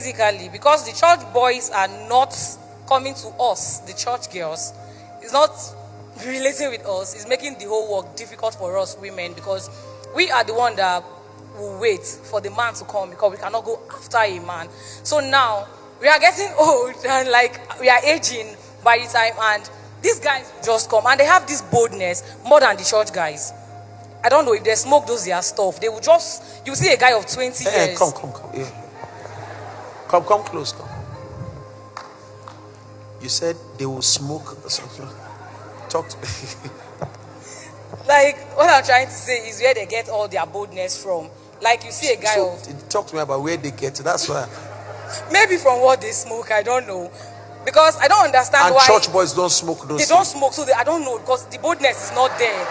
Basically, because the church boys are not coming to us, the church girls, it's not relating with us, it's making the whole work difficult for us women, because we are the one that will wait for the man to come, because we cannot go after a man. So now we are getting old and like we are aging by the time, and these guys just come and they have this boldness more than the church guys. I don't know if they smoke those their stuff. They will just, you see a guy of 20 years. Come. Yeah. Come close, come. You said they will smoke something. Talk to me. Like, what I'm trying to say is where they get all their boldness from. Like, you see a guy talk to me about where they get it. That's why. Maybe from what they smoke, I don't know. Because I don't understand why. And church boys don't smoke those. They don't smoke, so I don't know, because the boldness is not there.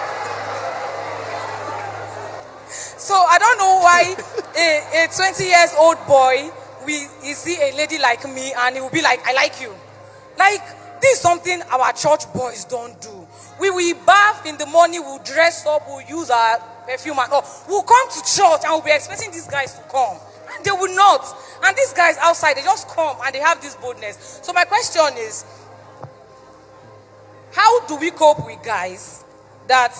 So I don't know why a 20 years old boy he see a lady like me and he will be like, I like you. Like, this is something our church boys don't do. We will bath in the morning, we'll dress up, we'll use our perfume and all. We'll come to church and we'll be expecting these guys to come. And they will not. And these guys outside, they just come and they have this boldness. So my question is, how do we cope with guys that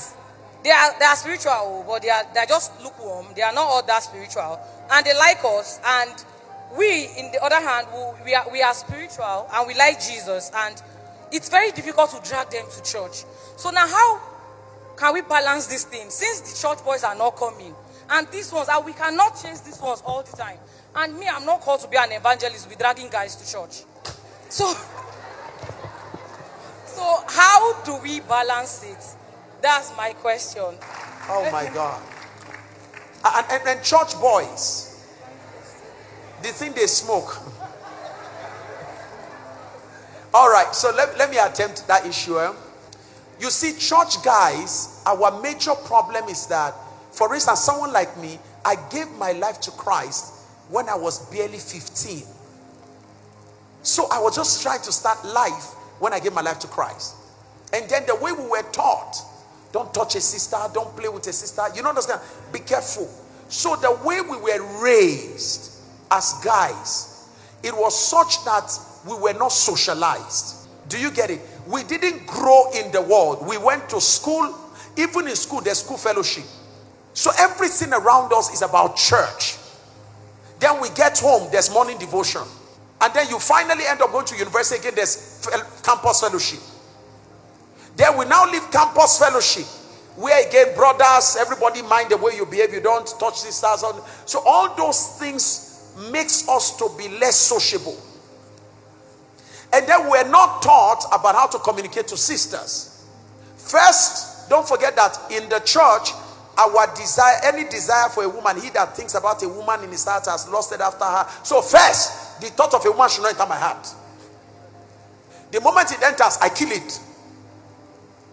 they are spiritual, but they are just lukewarm. They are not all that spiritual, and they like us. And we, in the other hand, we are spiritual and we like Jesus, and it's very difficult to drag them to church. So now, how can we balance this thing? Since the church boys are not coming, and these ones, we cannot chase these ones all the time. And me, I'm not called to be an evangelist with dragging guys to church. So how do we balance it? That's my question. Oh my God. And church boys, they think they smoke. All right, so let me attempt that issue. You see, church guys, our major problem is that, for instance, someone like me, I gave my life to Christ when I was barely 15. So I was just trying to start life when I gave my life to Christ. And then the way we were taught, don't touch a sister, don't play with a sister. You don't understand? Be careful. So the way we were raised as guys, it was such that we were not socialized. Do you get it? We didn't grow in the world. We went to school. Even in school, there's school fellowship. So everything around us is about church. Then we get home, there's morning devotion. And then you finally end up going to university again, there's campus fellowship. Then we now leave campus fellowship, where again, brothers, everybody mind the way you behave, you don't touch sisters. So all those things makes us to be less sociable. And then we're not taught about how to communicate to sisters. First, don't forget that in the church, our desire, any desire for a woman, he that thinks about a woman in his heart has lusted after her. So first, the thought of a woman should not enter my heart. The moment it enters, I kill it.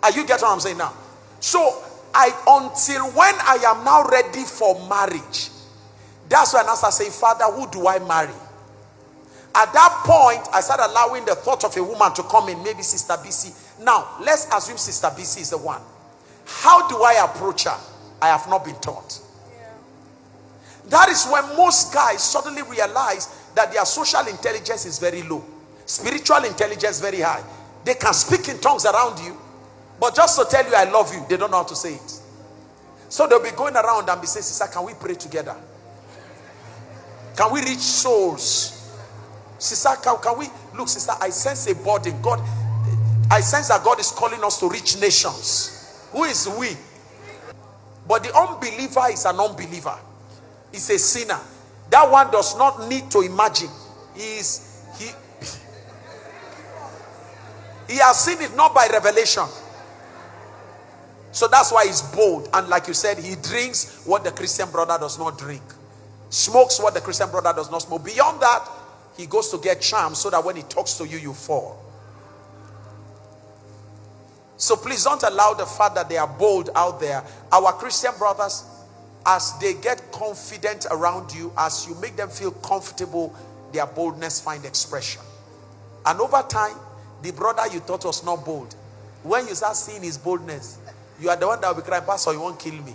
Are you getting what I'm saying now? So until when I am now ready for marriage, that's when I start saying, Father, who do I marry? At that point, I start allowing the thought of a woman to come in, maybe Sister BC. Now, let's assume Sister BC is the one. How do I approach her? I have not been taught. Yeah. That is when most guys suddenly realize that their social intelligence is very low. Spiritual intelligence very high. They can speak in tongues around you, but just to tell you I love you, they don't know how to say it. So they'll be going around and be saying, Sister, can we pray together? Can we reach souls? Sister, can we look, sister, I sense a burden. God, I sense that God is calling us to reach nations. Who is we? But the unbeliever is an unbeliever. He's a sinner. That one does not need to imagine. He has seen it not by revelation. So that's why he's bold. And like you said, he drinks what the Christian brother does not drink. Smokes what the Christian brother does not smoke. Beyond that, he goes to get charms so that when he talks to you, you fall. So please don't allow the fact that they are bold out there. Our Christian brothers, as they get confident around you, as you make them feel comfortable, their boldness find expression. And over time, the brother you thought was not bold, when you start seeing his boldness, you are the one that will be crying, Pastor, you won't kill me.